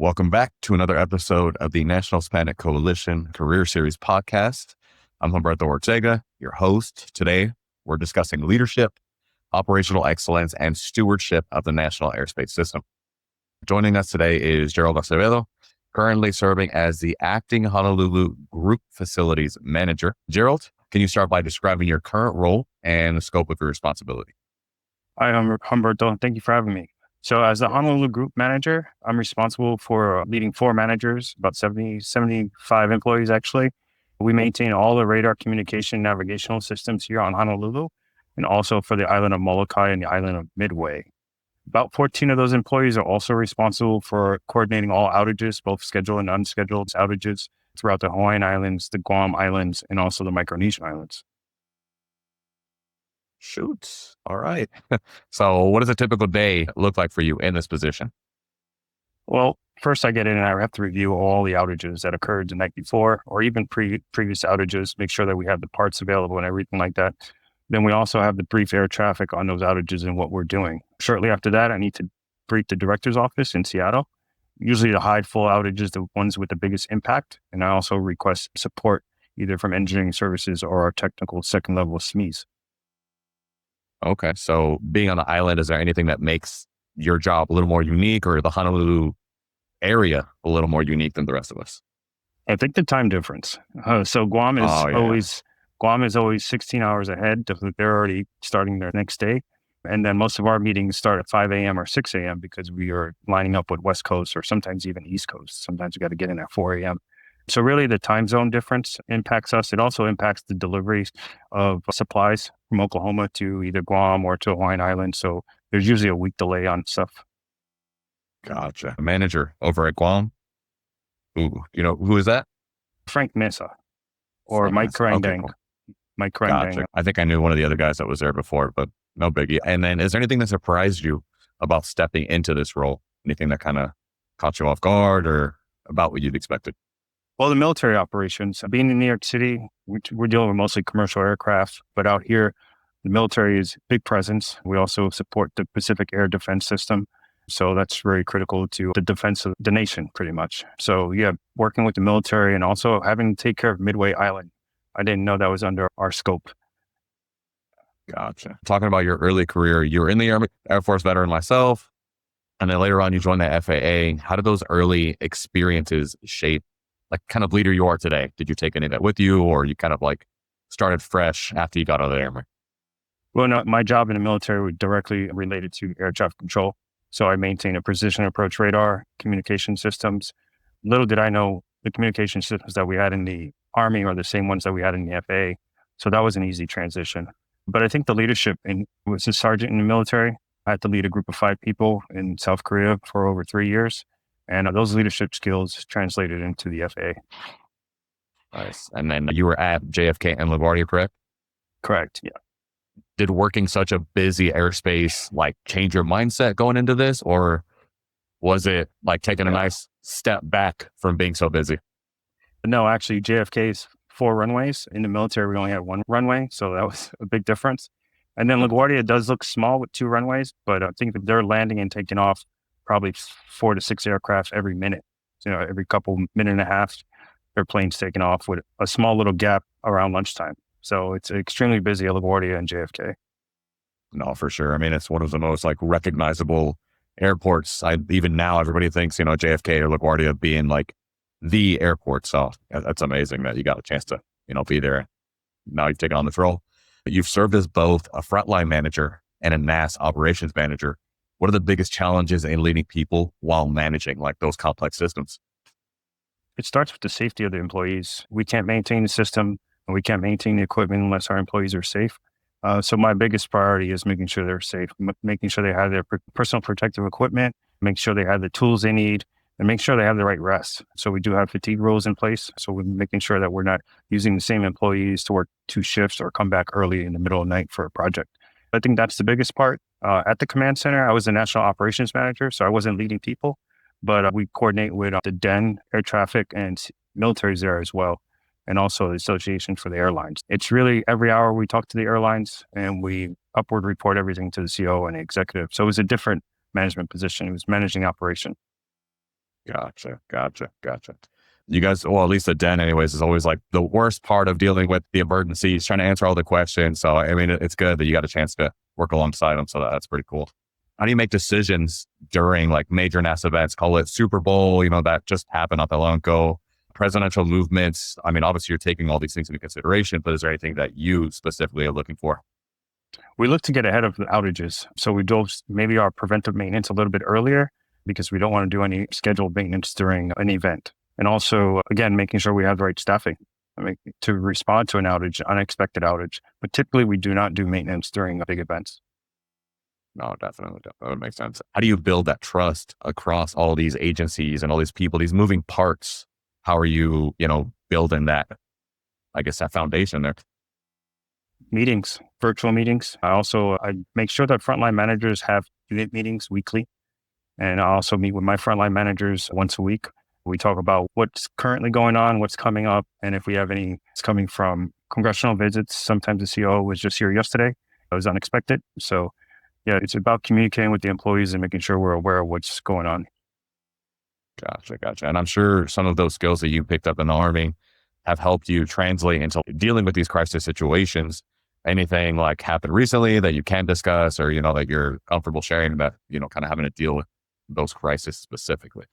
Welcome back to another episode of the National Hispanic Coalition Career Series podcast. I'm Humberto Ortega, your host. Today, we're discussing leadership, operational excellence, and stewardship of the National Airspace System. Joining us today is Gerald Acevedo, currently serving as the acting Honolulu Group Facilities Manager. Gerald, can you start by describing your current role and the scope of your responsibility? Hi, Humberto. Thank you for having me. So as the Honolulu Group Manager, I'm responsible for leading 4 managers, about 75 employees actually. We maintain all the radar communication navigational systems here on Honolulu and also for the island of Molokai and the island of Midway. About 14 of those employees are also responsible for coordinating all outages, both scheduled and unscheduled outages throughout the Hawaiian Islands, the Guam Islands, and also the Micronesian Islands. Shoot. All right. So what does a typical day look like for you in this position? Well, first I get in and I have to review all the outages that occurred the night before or even previous outages, make sure that we have the parts available and everything like that. Then we also have the brief air traffic on those outages and what we're doing. Shortly after that, I need to brief the director's office in Seattle. Usually the high full outages, the ones with the biggest impact. And I also request support either from engineering services or our technical second level SMEs. Okay. So being on the island, is there anything that makes your job a little more unique or the Honolulu area a little more unique than the rest of us? I think the time difference. So Guam is always 16 hours ahead. They're already starting their next day. And then most of our meetings start at 5 a.m. or 6 a.m. because we are lining up with West Coast or sometimes even East Coast. Sometimes we got to get in at 4 a.m. So really the time zone difference impacts us. It also impacts the deliveries of supplies from Oklahoma to either Guam or to Hawaiian Islands. So there's usually a week delay on stuff. Gotcha. A manager over at Guam. Ooh, who is that? Frank Mesa or Mike Krangdang. Okay, cool. Mike Krangdang. Gotcha. I think I knew one of the other guys that was there before, but no biggie. And then is there anything that surprised you about stepping into this role? Anything that kind of caught you off guard or about what you'd expected? Well, the military operations, being in New York City, we're dealing with mostly commercial aircraft, but out here, the military is a big presence. We also support the Pacific Air Defense System. So that's very critical to the defense of the nation, pretty much. So yeah, working with the military and also having to take care of Midway Island. I didn't know that was under our scope. Gotcha. Talking about your early career, you were in the Air Force veteran myself, and then later on you joined the FAA. How did those early experiences shape kind of leader you are today? Did you take any of that with you or you kind of started fresh after you got out of the Army? Well, no, my job in the military was directly related to air traffic control. So I maintain a precision approach radar, communication systems. Little did I know the communication systems that we had in the Army are the same ones that we had in the FAA. So that was an easy transition. But I think the leadership was a sergeant in the military. I had to lead a group of 5 people in South Korea for over 3 years. And those leadership skills translated into the FAA. Nice. And then you were at JFK and LaGuardia, correct? Correct. Yeah. Did working such a busy airspace change your mindset going into this, or was it taking a nice step back from being so busy? No, actually, JFK's 4 runways. In the military, we only had 1 runway, so that was a big difference. And then LaGuardia does look small with 2 runways, but I think that they're landing and taking off probably 4 to 6 aircraft every minute. Every minute and a half, their planes taking off with a small little gap around lunchtime. So it's extremely busy at LaGuardia and JFK. No, for sure. I mean, it's one of the most recognizable airports. Even now, everybody thinks, JFK or LaGuardia being the airport. So that's amazing that you got a chance to, be there. Now you've taken on this role. You've served as both a frontline manager and a NAS operations manager. What are the biggest challenges in leading people while managing those complex systems? It starts with the safety of the employees. We can't maintain the system and we can't maintain the equipment unless our employees are safe. So my biggest priority is making sure they're safe, making sure they have their personal protective equipment, make sure they have the tools they need, and make sure they have the right rest. So we do have fatigue rules in place. So we're making sure that we're not using the same employees to work 2 shifts or come back early in the middle of the night for a project. I think that's the biggest part. At the command center, I was the national operations manager, so I wasn't leading people, but we coordinate with the DEN, air traffic, and militaries there as well, and also the Association for the Airlines. It's really every hour we talk to the airlines and we upward report everything to the CO and the executive. So it was a different management position. It was managing operation. Gotcha. You guys, well, at least the den anyways, is always like the worst part of dealing with the emergencies, trying to answer all the questions. So, I mean, it's good that you got a chance to work alongside them. So that's pretty cool. How do you make decisions during like major NASA events? Call it Super Bowl, that just happened not that long ago. Presidential movements. I mean, obviously you're taking all these things into consideration, but is there anything that you specifically are looking for? We look to get ahead of the outages. So we do maybe our preventive maintenance a little bit earlier because we don't want to do any scheduled maintenance during an event. And also, again, making sure we have the right staffing to respond to an outage, unexpected outage. But typically we do not do maintenance during big events. No, definitely. That would make sense. How do you build that trust across all these agencies and all these people, these moving parts? How are you, building that, I guess, that foundation there? Meetings, virtual meetings. I make sure that frontline managers have unit meetings weekly. And I also meet with my frontline managers once a week. We talk about what's currently going on, what's coming up, and if we have any, it's coming from congressional visits. Sometimes the COO was just here yesterday. It was unexpected. So yeah, it's about communicating with the employees and making sure we're aware of what's going on. Gotcha. And I'm sure some of those skills that you picked up in the Army have helped you translate into dealing with these crisis situations. Anything like happened recently that you can discuss or, that you're comfortable sharing that, kind of having to deal with those crises specifically?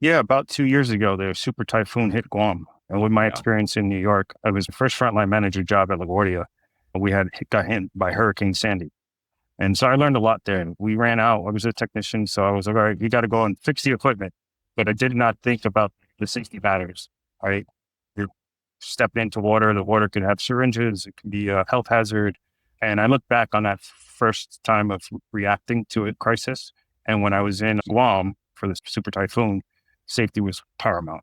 Yeah, about 2 years ago, the super typhoon hit Guam. And with my experience in New York, I was the first frontline manager job at LaGuardia. We got hit by Hurricane Sandy. And so I learned a lot there. And we ran out. I was a technician. So I was like, all right, you got to go and fix the equipment. But I did not think about the safety matters. All right. You're stepping into water. The water could have syringes. It can be a health hazard. And I look back on that first time of reacting to a crisis. And when I was in Guam for the super typhoon, safety was paramount.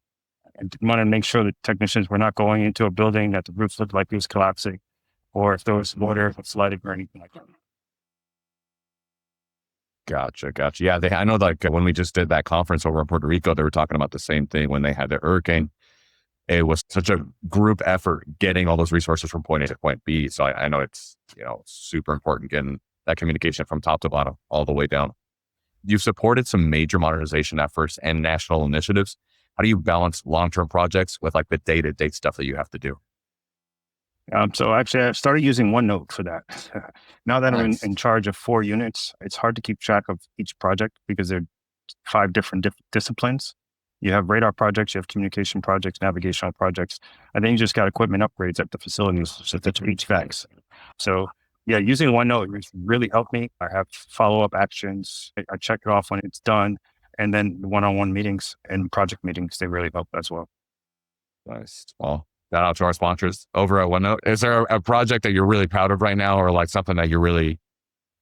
I wanted to make sure that technicians were not going into a building that the roof looked like it was collapsing, or if there was water flooding or anything like that. Gotcha. Yeah, I know like when we just did that conference over in Puerto Rico, they were talking about the same thing when they had the hurricane. It was such a group effort getting all those resources from point A to point B. So I know it's, super important getting that communication from top to bottom all the way down. You've supported some major modernization efforts and national initiatives. How do you balance long-term projects with like the day-to-day stuff that you have to do? So actually, I started using OneNote for that. Now that I'm in charge of 4 units, it's hard to keep track of each project because there are 5 different disciplines. You have radar projects, you have communication projects, navigational projects, and then you just got equipment upgrades at the facilities, so that's HVACs. So yeah, using OneNote has really helped me. I have follow-up actions. I check it off when it's done. And then the one-on-one meetings and project meetings, they really help as well. Nice. Well, shout out to our sponsors over at OneNote. Is there a project that you're really proud of right now or like something that you're really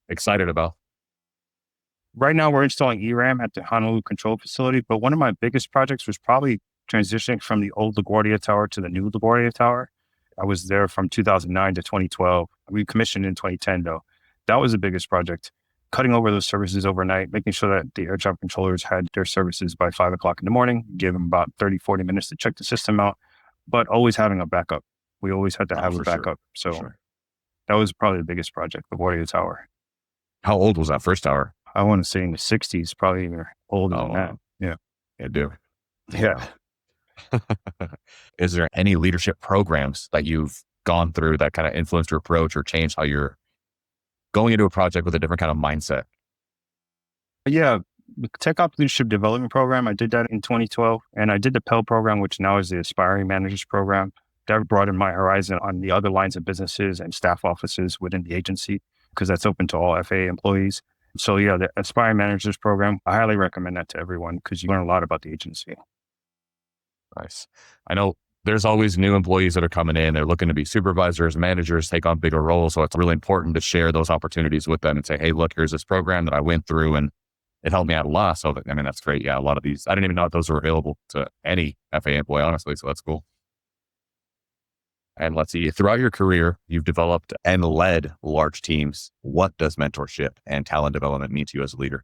excited about? Right now, we're installing ERAM at the Honolulu control facility. But one of my biggest projects was probably transitioning from the old LaGuardia Tower to the new LaGuardia Tower. I was there from 2009 to 2012. We commissioned in 2010, though. That was the biggest project. Cutting over those services overnight, making sure that the air traffic controllers had their services by 5 o'clock in the morning, give them about 30, 40 minutes to check the system out, but always having a backup. We always had to have a backup. Sure. So that was probably the biggest project, the LaGuardia Tower. How old was that first tower? I want to say in the 60s, probably even older than that. Yeah. I do. Yeah. Is there any leadership programs that you've gone through that kind of influenced your approach or changed how you're going into a project with a different kind of mindset? Yeah. The Tech Ops Leadership Development Program, I did that in 2012. And I did the Pell program, which now is the Aspiring Managers Program. That broadened my horizon on the other lines of businesses and staff offices within the agency, because that's open to all FAA employees. So yeah, the Aspiring Managers Program, I highly recommend that to everyone because you learn a lot about the agency. Nice. I know there's always new employees that are coming in. They're looking to be supervisors, managers, take on bigger roles. So it's really important to share those opportunities with them and say, hey, look, here's this program that I went through and it helped me out a lot. So, I mean, that's great. Yeah, a lot of these, I didn't even know those were available to any FAA employee, honestly. So that's cool. And let's see, throughout your career, you've developed and led large teams. What does mentorship and talent development mean to you as a leader?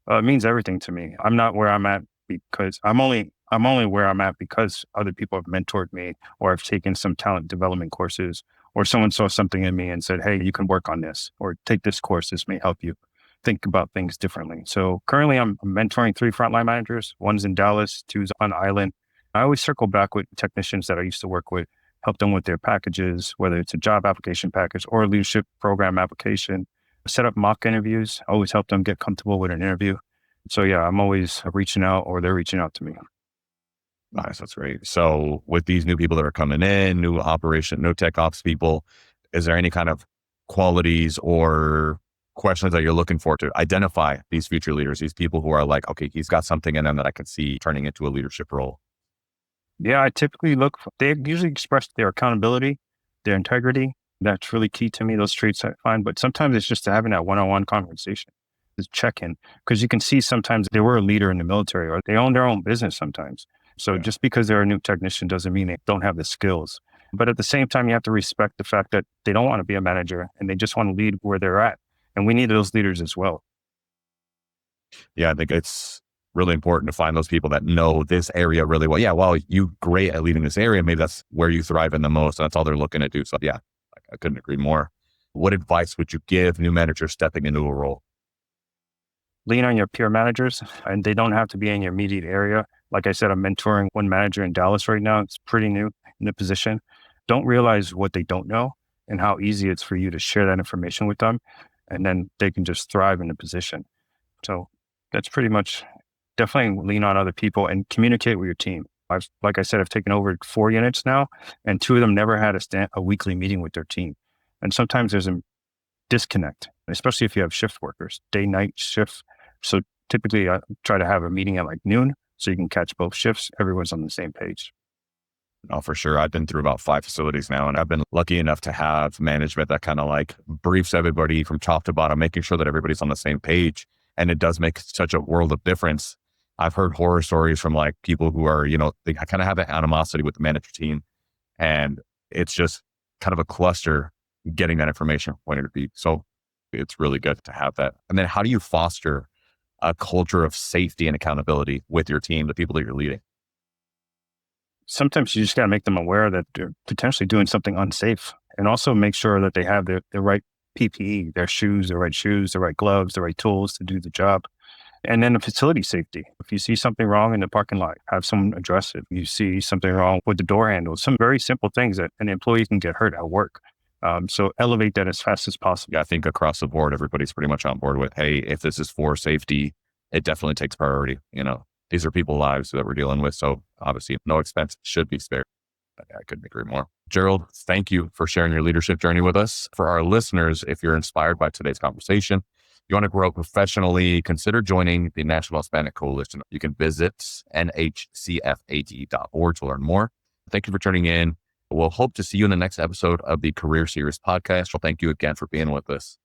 It means everything to me. I'm not where I'm at because I'm only where I'm at because other people have mentored me, or I've taken some talent development courses, or someone saw something in me and said, hey, you can work on this, or take this course. This may help you. think about things differently. So currently I'm mentoring 3 frontline managers. One's in Dallas, two's on island. I always circle back with technicians that I used to work with, help them with their packages, whether it's a job application package or a leadership program application, set up mock interviews, always help them get comfortable with an interview. So yeah, I'm always reaching out or they're reaching out to me. Nice. That's great. So with these new people that are coming in, new operation, no tech ops people, is there any kind of qualities or questions that you're looking for to identify these future leaders, these people who are like, okay, he's got something in him that I can see turning into a leadership role? Yeah, I typically they usually express their accountability, their integrity. That's really key to me, those traits I find. But sometimes it's just having that one-on-one conversation, just check in. Because you can see sometimes they were a leader in the military or they own their own business sometimes. So Yeah. just because they're a new technician doesn't mean they don't have the skills. But at the same time, you have to respect the fact that they don't want to be a manager and they just want to lead where they're at. And we need those leaders as well. Yeah, I think it's really important to find those people that know this area really well. Yeah, well, you great at leading this area. Maybe that's where you thrive in the most. That's all they're looking to do. So yeah, I couldn't agree more. What advice would you give new managers stepping into a role? Lean on your peer managers, and they don't have to be in your immediate area. Like I said, I'm mentoring one manager in Dallas right now. It's pretty new in the position. Don't realize what they don't know and how easy it's for you to share that information with them. And then they can just thrive in the position. So that's pretty much definitely lean on other people and communicate with your team. Like I said, I've taken over 4 units now, and 2 of them never had a weekly meeting with their team. And sometimes there's a disconnect, especially if you have shift workers, day, night shift. So typically I try to have a meeting at like noon so you can catch both shifts. Everyone's on the same page. Oh, for sure. I've been through about 5 facilities now, and I've been lucky enough to have management that kind of like briefs everybody from top to bottom, making sure that everybody's on the same page. And it does make such a world of difference. I've heard horror stories from like people who are, they kind of have an animosity with the manager team, and it's just kind of a cluster getting that information from point of view. So it's really good to have that. And then how do you foster a culture of safety and accountability with your team, the people that you're leading? Sometimes you just got to make them aware that they're potentially doing something unsafe, and also make sure that they have the right PPE, their shoes, the right gloves, the right tools to do the job. And then the facility safety. If you see something wrong in the parking lot, have someone address it. You see something wrong with the door handle, some very simple things that an employee can get hurt at work. So elevate that as fast as possible. Yeah, I think across the board, everybody's pretty much on board with, hey, if this is for safety, it definitely takes priority. These are people's lives that we're dealing with. So obviously no expense should be spared. I couldn't agree more. Gerald, thank you for sharing your leadership journey with us. For our listeners, if you're inspired by today's conversation, you want to grow professionally, consider joining the National Hispanic Coalition. You can visit NHCFAE.org to learn more. Thank you for tuning in. We'll hope to see you in the next episode of the Career Series podcast. Well, thank you again for being with us.